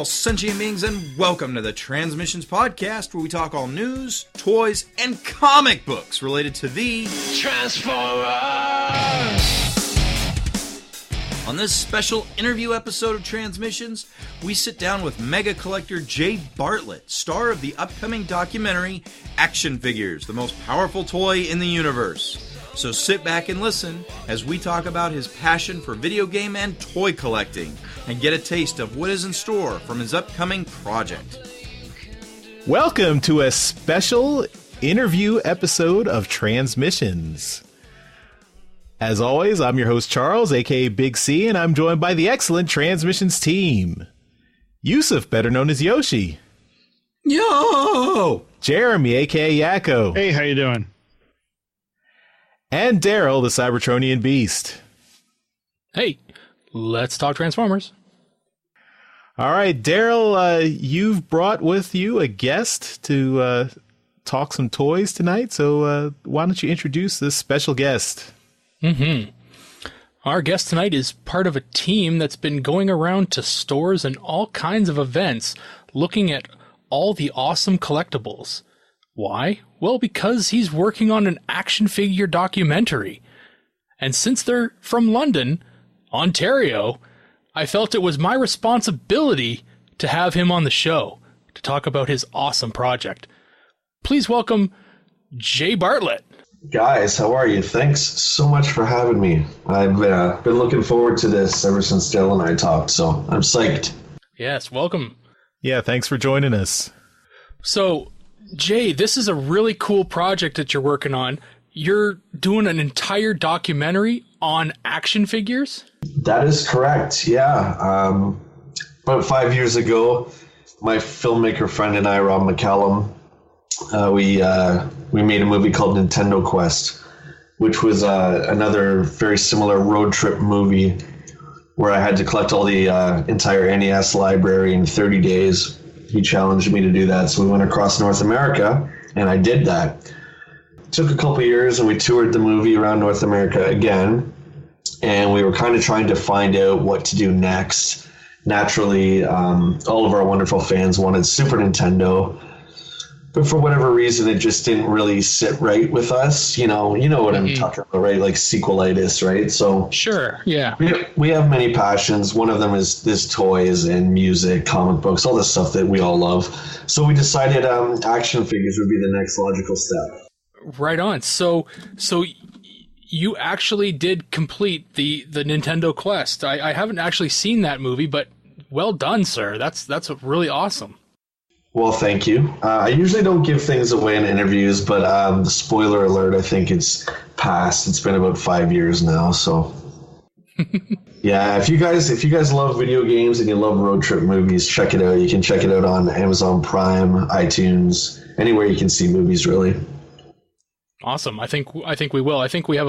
all sentient beings, and welcome to the Transmissions Podcast, where we talk all news, toys, and comic books related to the Transformers! On this special interview episode of Transmissions, we sit down with mega collector Jay Bartlett, star of the upcoming documentary Action Figures, the most powerful toy in the universe. So sit back and listen as we talk about his passion for video game and toy collecting and get a taste of what is in store from his upcoming project. Welcome to a special interview episode of Transmissions. As always, I'm your host Charles, aka Big C, and I'm joined by the excellent Transmissions team. Yusuf, better known as Yoshi. Yo! Jeremy, aka Yakko. Hey, how you doing? And Daryl, the Cybertronian Beast. Hey, let's talk Transformers. All right, Daryl, you've brought with you a guest to talk some toys tonight, so why don't you introduce this special guest? Our guest tonight is part of a team that's been going around to stores and all kinds of events looking at all the awesome collectibles. Why? Well, because he's working on an action figure documentary. And since they're from London, Ontario, I felt it was my responsibility to have him on the show to talk about his awesome project. Please welcome Jay Bartlett. Guys, how are you? Thanks so much for having me. I've been looking forward to this ever since Dale and I talked, so I'm psyched. Yes, welcome. Yeah, thanks for joining us. So, Jay, this is a really cool project that you're working on. You're doing an entire documentary on action figures? That is correct, yeah. About 5 years ago, my filmmaker friend and I, Rob McCallum, we made a movie called Nintendo Quest, which was another very similar road trip movie where I had to collect all the entire NES library in 30 days. He challenged me to do that, so we went across North America, and I did that. It took a couple years, and we toured the movie around North America again, and we were kind of trying to find out what to do next. Naturally, all of our wonderful fans wanted Super Nintendo, but for whatever reason, it just didn't really sit right with us. You know what I'm talking about, right? Like sequelitis, right? So sure, yeah. We have many passions. One of them is toys and music, comic books, all the stuff that we all love. So we decided action figures would be the next logical step. Right on. So you actually did complete the Nintendo Quest. I haven't actually seen that movie, but well done, sir. That's really awesome. Well, thank you. I usually don't give things away in interviews, but the spoiler alert, I think it's past. It's been about 5 years now, so yeah. If you guys love video games and you love road trip movies, check it out. You can check it out on Amazon Prime, iTunes, anywhere you can see movies, really. Awesome. I think we will. I think we have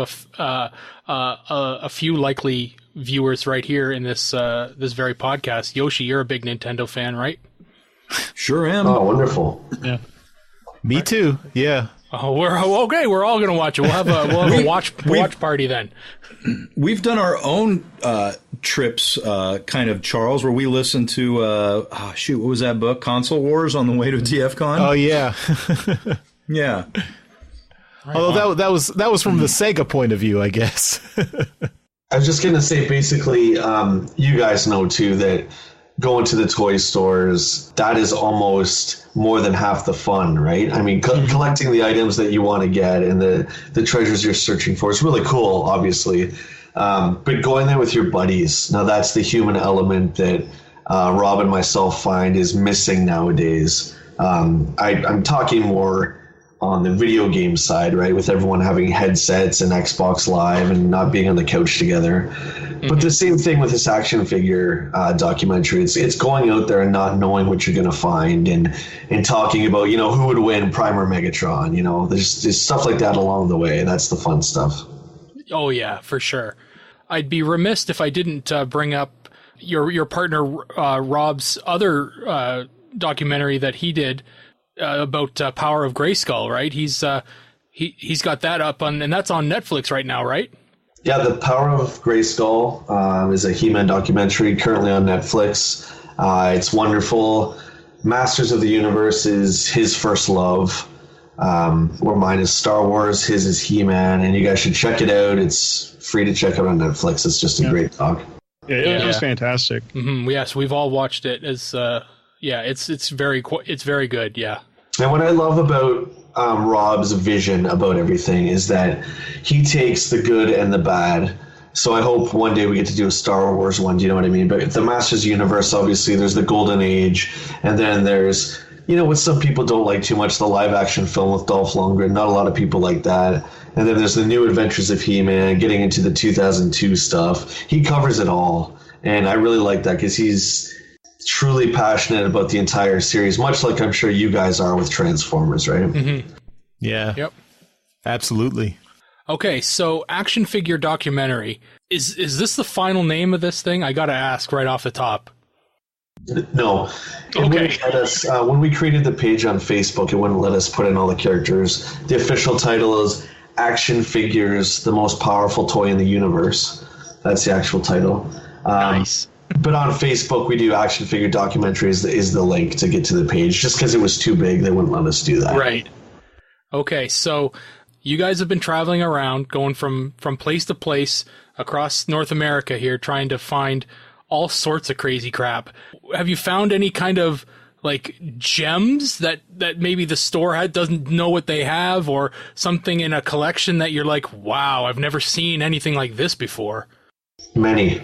a few likely viewers right here in this very podcast. Yoshi, you're a big Nintendo fan, right? Sure am. Oh, wonderful. Yeah. Me too. Yeah. Oh, we're okay. We're all gonna watch it. We'll have a watch party then. We've done our own trips, kind of, Charles, where we listened to what was that book? Console Wars on the way to TFCon. Oh yeah. Yeah. Right. Although that was from the Sega point of view, I guess. I was just gonna say, basically, you guys know too that going to the toy stores, that is almost more than half the fun, right? I mean, collecting the items that you want to get and the treasures you're searching for is really cool, obviously. But going there with your buddies, now that's the human element that Rob and myself find is missing nowadays. I'm talking more on the video game side, right, with everyone having headsets and Xbox Live and not being on the couch together. But the same thing with this action figure documentary. It's going out there and not knowing what you're going to find and talking about, who would win, Prime or Megatron. There's stuff like that along the way. That's the fun stuff. Oh yeah, for sure. I'd be remiss if I didn't bring up your partner Rob's other documentary that he did about Power of Grayskull, right? He's got that up and that's on Netflix right now, right? Yeah, The Power of Grayskull is a He-Man documentary currently on Netflix. It's wonderful. Masters of the Universe is his first love. Where mine is Star Wars, his is He-Man, and you guys should check it out. It's free to check out on Netflix. It's just a great talk. Yeah, it was fantastic. Mm-hmm. Yes, we've all watched it. It's very good. Yeah. And what I love about Rob's vision about everything is that he takes the good and the bad. So I hope one day we get to do a Star Wars one. Do you know what I mean? But the Masters Universe, obviously, there's the Golden Age, and then there's, what some people don't like too much, the live-action film with Dolph Lundgren. Not a lot of people like that. And then there's the New Adventures of He-Man, getting into the 2002 stuff. He covers it all, and I really like that because he's truly passionate about the entire series, much like I'm sure you guys are with Transformers, right? Mm-hmm. Yeah. Yep. Absolutely. Okay, so action figure documentary. Is this the final name of this thing? I gotta ask right off the top. No. Okay. When we created the page on Facebook, it wouldn't let us put in all the characters. The official title is Action Figures, the Most Powerful Toy in the Universe. That's the actual title. Nice. But on Facebook, we do action figure documentaries. Is the link to get to the page. Just because it was too big, they wouldn't let us do that. Right. Okay, so you guys have been traveling around, going from place to place across North America here, trying to find all sorts of crazy crap. Have you found any kind of like gems that maybe the store doesn't know what they have, or something in a collection that you're like, wow, I've never seen anything like this before? Many.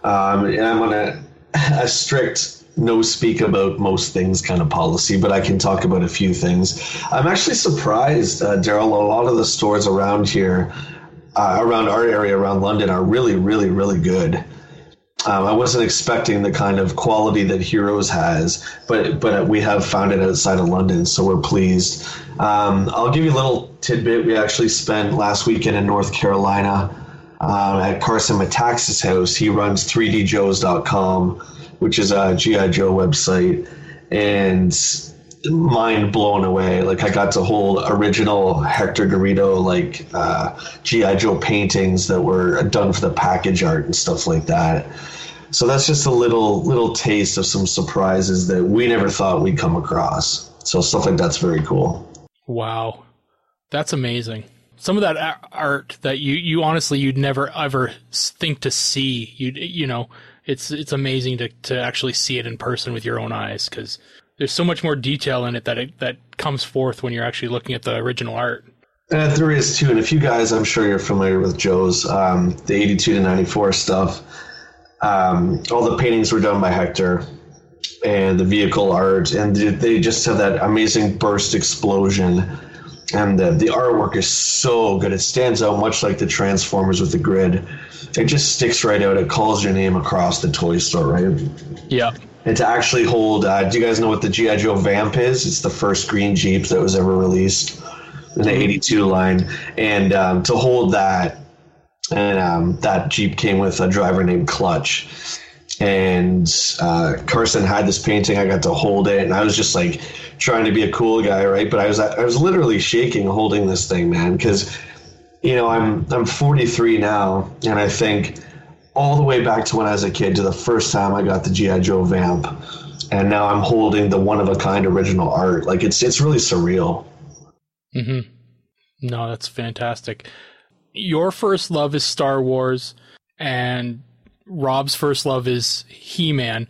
And I'm on a strict no speak about most things kind of policy, but I can talk about a few things. I'm actually surprised, Daryl, a lot of the stores around here, around our area, around London, are really, really, really good. I wasn't expecting the kind of quality that Heroes has, but we have found it outside of London, so we're pleased. I'll give you a little tidbit. We actually spent last weekend in North Carolina at Carson Metaxas' house. He runs 3djoes.com, which is a G.I. Joe website, and mind blown away. Like, I got to hold original Hector Garrido, like G.I. Joe paintings that were done for the package art and stuff like that. So that's just a little taste of some surprises that we never thought we'd come across. So stuff like that's very cool. Wow. That's amazing. Some of that art that you honestly, you'd never ever think to see. It's amazing to actually see it in person with your own eyes, because there's so much more detail in it that comes forth when you're actually looking at the original art. There is too, and if you guys, I'm sure you're familiar with Joe's, the 82 to 94 stuff. All the paintings were done by Hector, and the vehicle art, and they just have that amazing burst explosion. And the artwork is so good. It stands out much like the Transformers with the grid. It just sticks right out. It calls your name across the toy store, right? Yeah. And to actually hold, do you guys know what the G.I. Joe Vamp is? It's the first green Jeep that was ever released in the 82 line. And to hold that, and that Jeep came with a driver named Clutch. And Carson had this painting. I got to hold it, and I was just like trying to be a cool guy, right? But I was literally shaking holding this thing, man, because I'm 43 now, and I think all the way back to when I was a kid to the first time I got the G.I. Joe Vamp, and now I'm holding the one of a kind original art. Like it's really surreal. Mm-hmm. No, that's fantastic. Your first love is Star Wars, and Rob's first love is He-Man.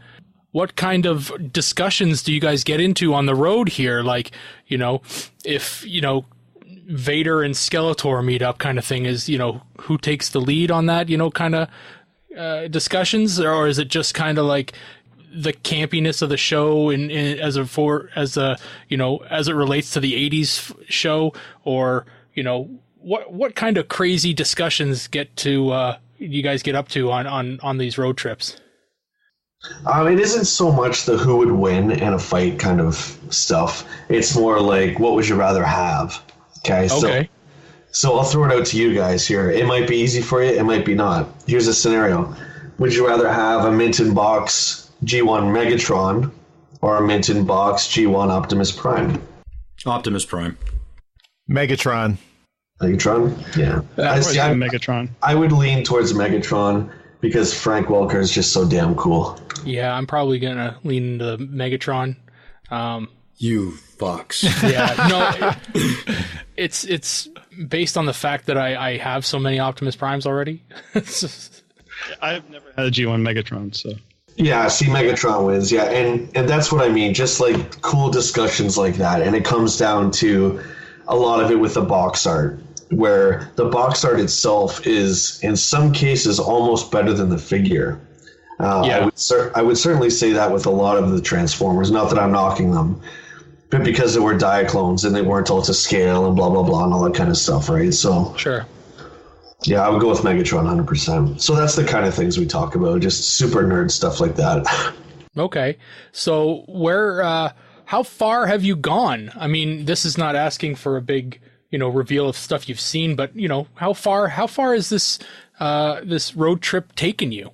What kind of discussions do you guys get into on the road here? Like, if, Vader and Skeletor meet up kind of thing, is, who takes the lead on that, kind of discussions? Or is it just kind of like the campiness of the show as it relates to the 80s show? Or, what kind of crazy discussions you guys get up to on these road trips? It isn't so much the who would win in a fight kind of stuff. It's more like, what would you rather have? Okay. So I'll throw it out to you guys here. It might be easy for you. It might be not. Here's a scenario. Would you rather have a mint in box G1 Megatron or a mint in box G1 Optimus Prime? Optimus Prime. Megatron. Megatron? Yeah. Megatron. I would lean towards Megatron because Frank Welker is just so damn cool. Yeah, I'm probably gonna lean into Megatron. You fucks. Yeah, no, it's based on the fact that I have so many Optimus Primes already. I've never had a G1 Megatron, so. Yeah, see, Megatron wins. Yeah, and that's what I mean. Just like cool discussions like that, and it comes down to a lot of it with the box art, where the box art itself is, in some cases, almost better than the figure. I would certainly say that with a lot of the Transformers. Not that I'm knocking them, but because they were Diaclones and they weren't all to scale and blah blah blah and all that kind of stuff, right? So sure. Yeah, I would go with Megatron 100%. So that's the kind of things we talk about, just super nerd stuff like that. Okay. So how far have you gone? I mean, this is not asking for a big, reveal of stuff you've seen, but, how far is this road trip taken you?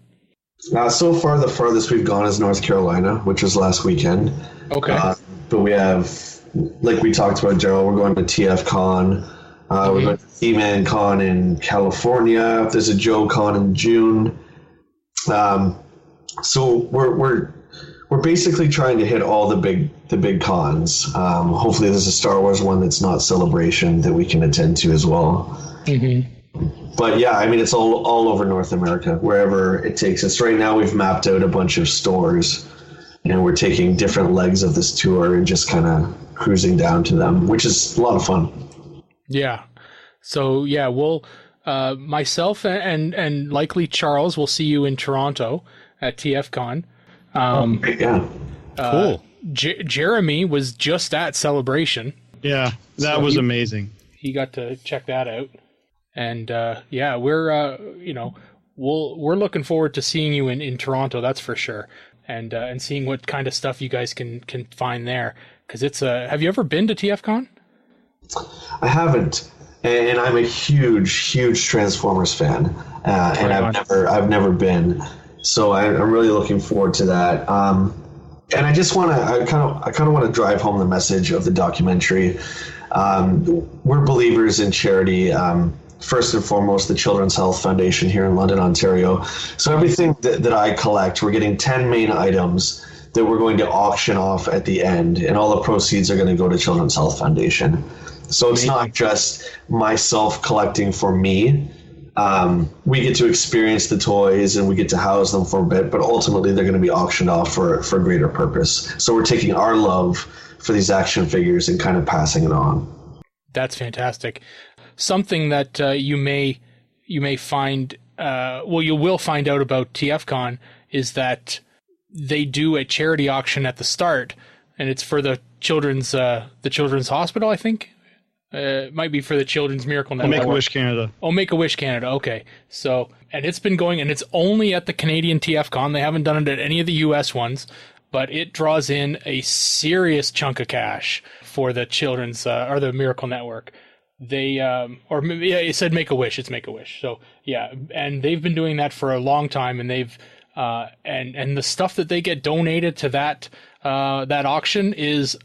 So far, the farthest we've gone is North Carolina, which was last weekend. Okay. But we have, like we talked about, Gerald, we're going to TF Con. We're going to E-Man Con in California. There's a Joe Con in June. So we're basically trying to hit all the big cons. Hopefully, there's a Star Wars one that's not Celebration that we can attend to as well. Mm-hmm. But yeah, I mean, it's all over North America, wherever it takes us. Right now, we've mapped out a bunch of stores, and we're taking different legs of this tour and just kind of cruising down to them, which is a lot of fun. Yeah. So yeah, we'll myself and likely Charles will see you in Toronto at TFCon. Yeah. Cool. Jeremy was just at Celebration. Yeah, that was amazing. He got to check that out. And yeah, we're we're looking forward to seeing you in Toronto, that's for sure. And seeing what kind of stuff you guys can find there, because it's have you ever been to TFCon? I haven't, and I'm a huge Transformers fan, and I've never been, so I'm really looking forward to that. And I just I kind of want to drive home the message of the documentary. We're believers in charity. First and foremost, the Children's Health Foundation here in London, Ontario. So everything that I collect, we're getting 10 main items that we're going to auction off at the end, and all the proceeds are going to go to Children's Health Foundation. So it's not just myself collecting for me. We get to experience the toys and we get to house them for a bit, but ultimately they're going to be auctioned off for a greater purpose. So we're taking our love for these action figures and kind of passing it on. That's fantastic. Something that you may find, you will find out about TFCon is that they do a charity auction at the start, and it's for the children's hospital, I think. It might be for the Children's Miracle Network. Make-A-Wish Canada. Oh, Make-A-Wish Canada. Okay. So, and it's been going, and it's only at the Canadian TFCon. They haven't done it at any of the US ones, but it draws in a serious chunk of cash for the Children's, or the Miracle Network. They, or maybe, yeah, it said Make-A-Wish. It's Make-A-Wish. So, yeah. And they've been doing that for a long time, and they've, and the stuff that they get donated to that auction is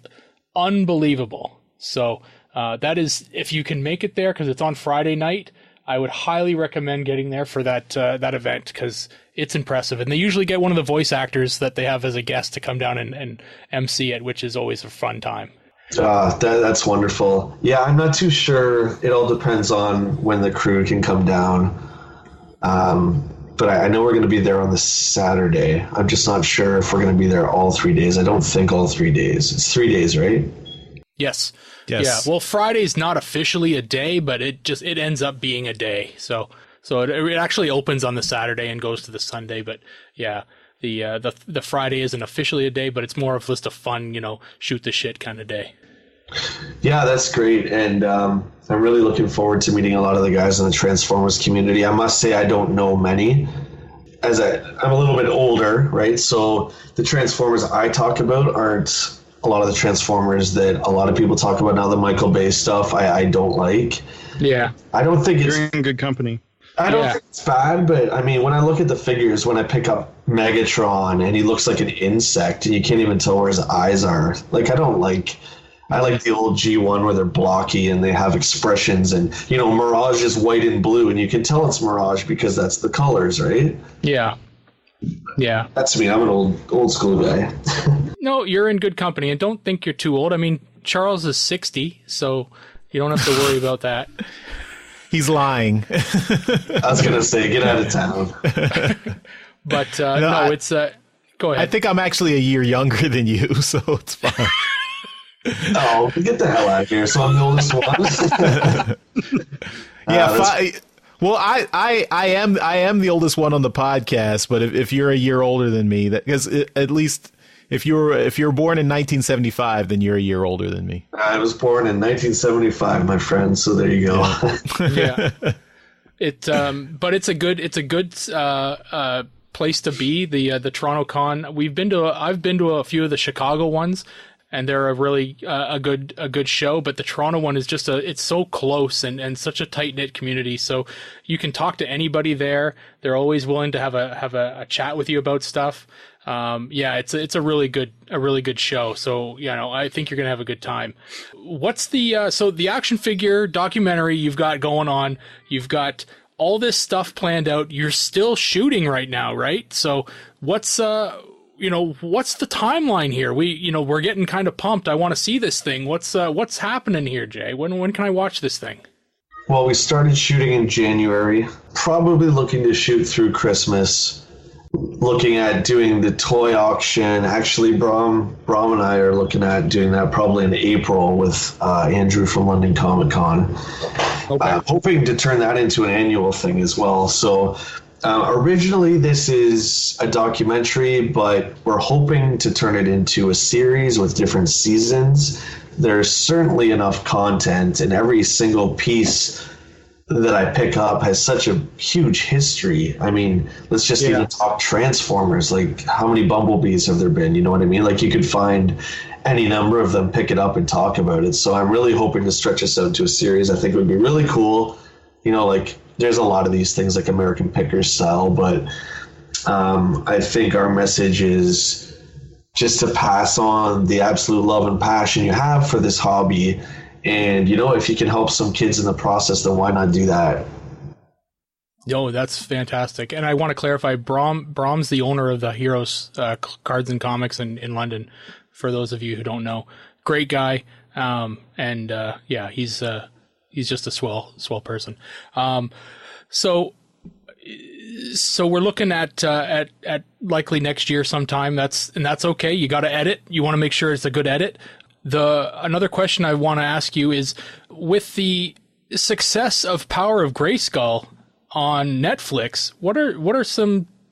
unbelievable. So, that is, if you can make it there, because it's on Friday night, I would highly recommend getting there for that event, because it's impressive. And they usually get one of the voice actors that they have as a guest to come down and MC it, which is always a fun time. That's wonderful. Yeah, I'm not too sure. It all depends on when the crew can come down. But I know we're going to be there on the Saturday. I'm just not sure if we're going to be there all 3 days. I don't think all 3 days. It's 3 days, right? Yes. Yeah. Well, Friday's not officially a day, but it ends up being a day. So it actually opens on the Saturday and goes to the Sunday. But yeah, the Friday isn't officially a day, but it's more of just a fun, shoot the shit kind of day. Yeah, that's great. And I'm really looking forward to meeting a lot of the guys in the Transformers community. I must say I don't know many, as I'm a little bit older, right? So the Transformers I talk about aren't a lot of the Transformers that a lot of people talk about now. The Michael Bay stuff I don't like. Yeah. I don't think it's... You're in good company. I don't think it's bad, but I mean, when I look at the figures, when I pick up Megatron and he looks like an insect and you can't even tell where his eyes are, like I don't like I like the old G1 where they're blocky and they have expressions, and Mirage is white and blue, and you can tell it's Mirage because that's the colors, right? Yeah. That's me. I'm an old school guy. No, you're in good company, and don't think you're too old. I mean, Charles is 60, so you don't have to worry about that. He's lying. I was gonna say, get out of town. But it's go ahead. I think I'm actually a year younger than you, so it's fine. Oh, get the hell out of here! So I'm the oldest one. Yeah. Well, I am the oldest one on the podcast, but if you're a year older than me, because at least if you're born in 1975, then you're a year older than me. I was born in 1975, my friend. So there you go. Yeah. But it's a good place to be. The Toronto Con. I've been to a few of the Chicago ones, and they're a really a good show. But the Toronto one is it's so close and such a tight knit community. So you can talk to anybody there. They're always willing to have a chat with you about stuff. It's a really good show. So I think you're gonna have a good time. What's the action figure documentary you've got going on? You've got all this stuff planned out. You're still shooting right now, right? So what's the timeline here? We're getting kind of pumped. I want to see this thing. What's happening here, Jay? When can I watch this thing? Well, we started shooting in January, probably looking to shoot through Christmas, looking at doing the toy auction. Actually, Brom and I are looking at doing that probably in April with Andrew from London Comic Con. Okay. Hoping to turn that into an annual thing as well. So originally this is a documentary, but we're hoping to turn it into a series with different seasons. There's certainly enough content, and every single piece that I pick up has such a huge history. I mean, let's just even talk Transformers. Like, how many Bumblebees have there been? You know what I mean? Like, you could find any number of them, pick it up and talk about it. So I'm really hoping to stretch this out into a series. I think it would be really cool. There's a lot of these things like American Pickers style, but I think our message is just to pass on the absolute love and passion you have for this hobby. And, if you can help some kids in the process, then why not do that? No, that's fantastic. And I want to clarify, Brom's the owner of the Heroes Cards and Comics in London, for those of you who don't know. Great guy. He's just a swell person. So we're looking at likely next year sometime. That's okay. You got to edit. You want to make sure it's a good edit. Another question I want to ask you is, with the success of Power of Grayskull on Netflix,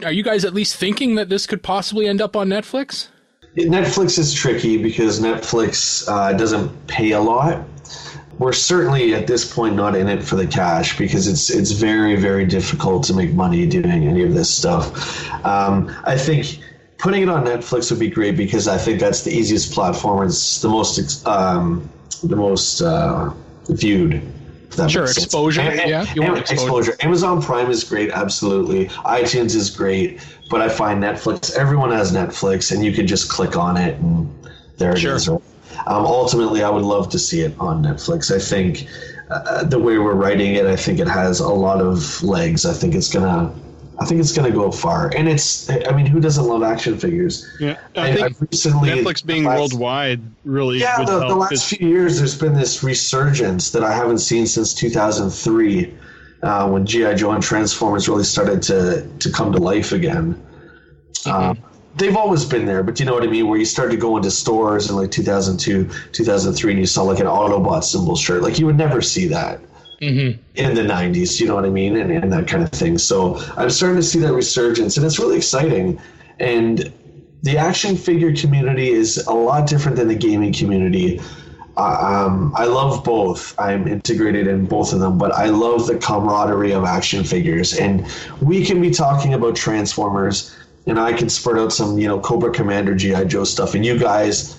are you guys at least thinking that this could possibly end up on Netflix? Netflix is tricky because Netflix doesn't pay a lot. We're certainly at this point not in it for the cash, because it's very, very difficult to make money doing any of this stuff. I think putting it on Netflix would be great, because I think that's the easiest platform. It's the most viewed. Sure, exposure. You want exposure. Amazon Prime is great, absolutely. iTunes is great, but I find Netflix, everyone has Netflix, and you can just click on it, and there it is. Right? Ultimately, I would love to see it on Netflix. I think the way we're writing it, I think it has a lot of legs. I think it's gonna go far. And who doesn't love action figures? Yeah, I think Netflix being worldwide really. Yeah, the last few years, there's been this resurgence that I haven't seen since 2003, when G.I. Joe and Transformers really started to come to life again. Mm-hmm. They've always been there, but you know what I mean? Where you started to go into stores in like 2002, 2003, and you saw like an Autobot symbol shirt. Like, you would never see that in the 90s, you know what I mean? And that kind of thing. So I'm starting to see that resurgence, and it's really exciting. And the action figure community is a lot different than the gaming community. I love both. I'm integrated in both of them, but I love the camaraderie of action figures. And we can be talking about Transformers, and I can spurt out some, Cobra Commander, G.I. Joe stuff, and you guys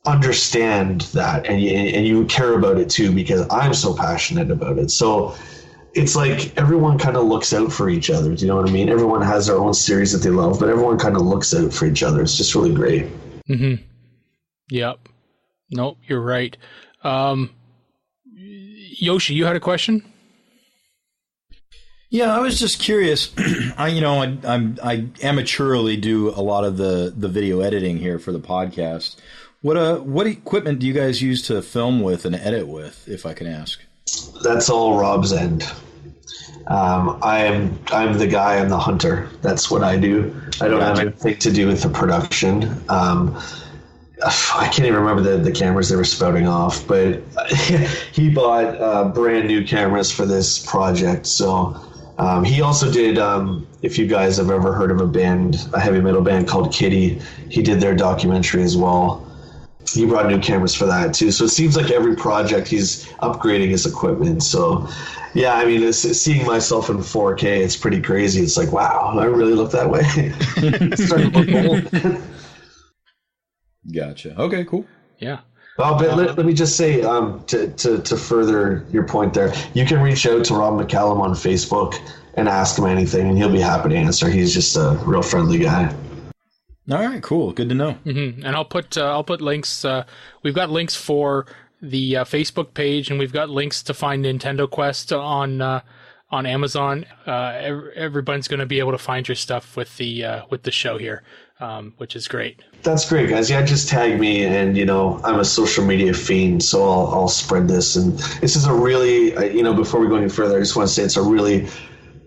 understand that, and you care about it too, because I'm so passionate about it. So it's like everyone kind of looks out for each other. Do you know what I mean? Everyone has their own series that they love, but everyone kind of looks out for each other. It's just really great. Mm-hmm. Yep. Nope, you're right. Yoshi, you had a question? Yeah, I was just curious. I amateurly do a lot of the video editing here for the podcast. What equipment do you guys use to film with and edit with, if I can ask? That's all Rob's end. I'm the guy. I'm the hunter. That's what I do. I don't have anything to do with the production. I can't even remember the cameras they were spouting off, but he bought brand new cameras for this project. So he also did, if you guys have ever heard of a heavy metal band called Kitty, he did their documentary as well. He brought new cameras for that too. So it seems like every project he's upgrading his equipment. So yeah, I mean, seeing myself in 4K, it's pretty crazy. It's like, wow, I really look that way. It's starting to look old. Gotcha. Okay, cool. Yeah. Well, but let me just say, to further your point there, you can reach out to Rob McCallum on Facebook and ask him anything, and he'll be happy to answer. He's just a real friendly guy. All right, cool. Good to know. Mm-hmm. And I'll put links. We've got links for the Facebook page, and we've got links to find Nintendo Quest on Amazon. Everyone's going to be able to find your stuff with the show here, which is great. That's great, guys. Yeah, just tag me, and I'm a social media fiend, so I'll spread this. And this is a really, before we go any further, I just want to say it's a really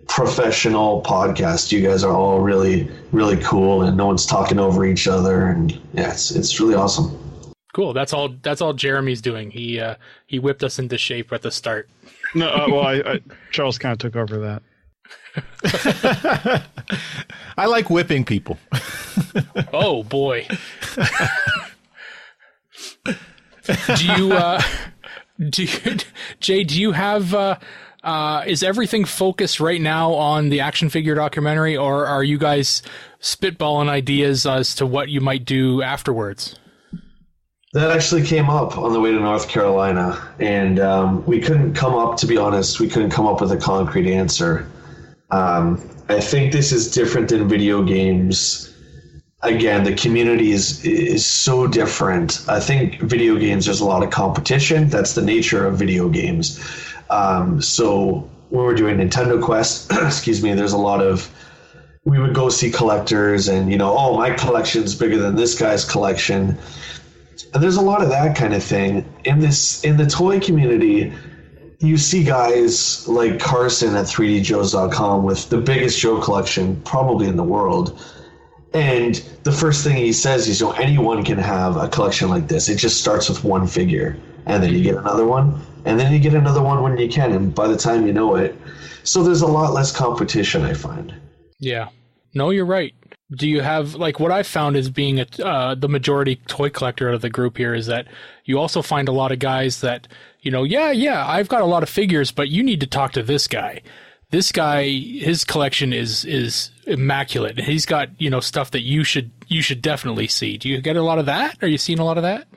professional podcast. You guys are all really, really cool, and no one's talking over each other, and yeah, it's really awesome. Cool. That's all Jeremy's doing. He whipped us into shape at the start. No, I Charles kind of took over that. I like whipping people. Oh boy. Jay, do you have is everything focused right now on the action figure documentary, or are you guys spitballing ideas as to what you might do afterwards? That actually came up on the way to North Carolina, and we couldn't come up with a concrete answer. I think this is different than video games. Again, the community is so different. I think video games, there's a lot of competition. That's the nature of video games. So when we're doing Nintendo Quest, excuse me, there's a lot of, we would go see collectors and, my collection's bigger than this guy's collection. And there's a lot of that kind of thing. In the toy community, you see guys like Carson at 3djoes.com with the biggest Joe collection probably in the world. And the first thing he says is, anyone can have a collection like this. It just starts with one figure, and then you get another one, and then you get another one when you can, and by the time you know it. So there's a lot less competition, I find. Yeah. No, you're right. Do you have, what I found as being the majority toy collector of the group here is that you also find a lot of guys that, I've got a lot of figures, but you need to talk to this guy. This guy, his collection is immaculate. He's got, stuff that you should definitely see. Do you get a lot of that? Are you seeing a lot of that?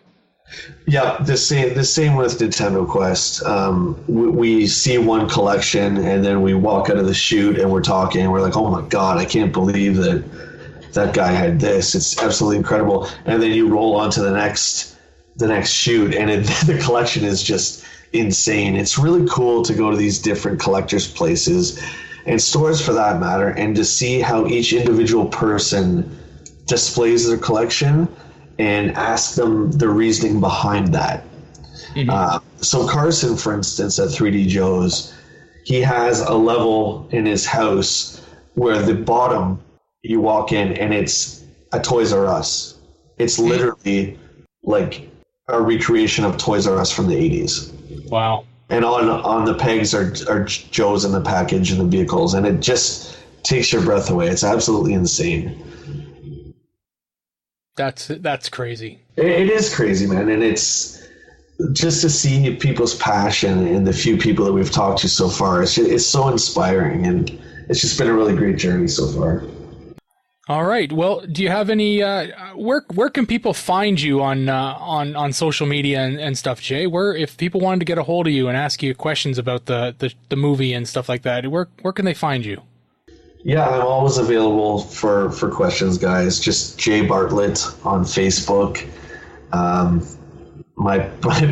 Yeah, the same with Nintendo Quest. We see one collection, and then we walk out of the shoot, and we're talking, and we're like, oh my God, I can't believe that guy had this. It's absolutely incredible. And then you roll on to the next shoot, and the collection is just insane. It's really cool to go to these different collectors' places and stores for that matter, and to see how each individual person displays their collection and ask them the reasoning behind that. Mm-hmm. So Carson, for instance, at 3D Joe's, he has a level in his house where the bottom, you walk in and it's a Toys R Us. It's literally like a recreation of Toys R Us from the 80s. Wow. And on the pegs are Joe's in the package and the vehicles, and it just takes your breath away. It's absolutely insane. That's crazy. It is crazy, man, and it's just to see people's passion and the few people that we've talked to so far. It's so inspiring, and it's just been a really great journey so far. All right. Well, do you have any? Where can people find you on social media and stuff, Jay? Where, if people wanted to get a hold of you and ask you questions about the movie and stuff like that, where can they find you? Yeah, I'm always available for questions, guys. Just Jay Bartlett on Facebook. my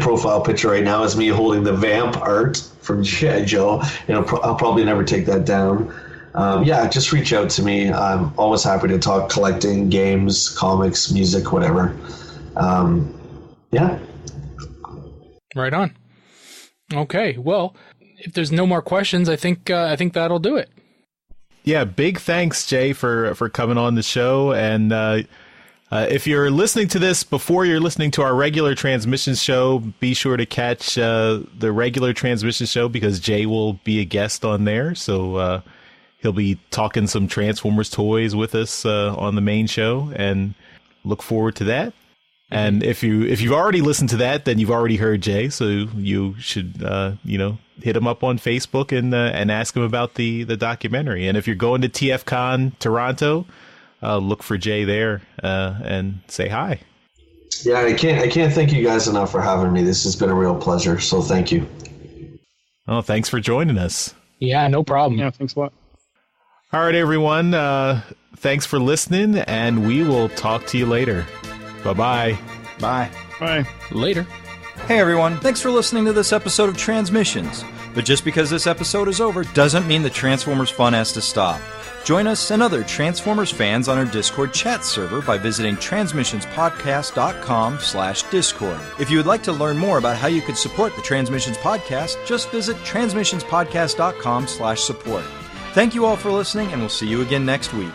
profile picture right now is me holding the Vamp art from G.I. Joe, and I'll probably never take that down. Just reach out to me. I'm always happy to talk collecting, games, comics, music, whatever. Right on. Okay, well, if there's no more questions, I think that'll do it. Yeah, big thanks, Jay, for coming on the show. And if you're listening to this before you're listening to our regular transmission show, be sure to catch the regular transmission show because Jay will be a guest on there. So he'll be talking some Transformers toys with us on the main show, and look forward to that. And if you've already listened to that, then you've already heard Jay. So you should hit him up on Facebook and ask him about the documentary. And if you're going to TFCon Toronto, look for Jay there and say hi. Yeah, I can't thank you guys enough for having me. This has been a real pleasure. So thank you. Oh, thanks for joining us. Yeah, no problem. Yeah, thanks a lot. All right, everyone. Thanks for listening, and we will talk to you later. Bye-bye. Bye. Bye. Later. Hey everyone, thanks for listening to this episode of Transmissions. But just because this episode is over doesn't mean the Transformers fun has to stop. Join us and other Transformers fans on our Discord chat server by visiting transmissionspodcast.com/discord. If you would like to learn more about how you could support the Transmissions Podcast, just visit transmissionspodcast.com/support. Thank you all for listening, and we'll see you again next week.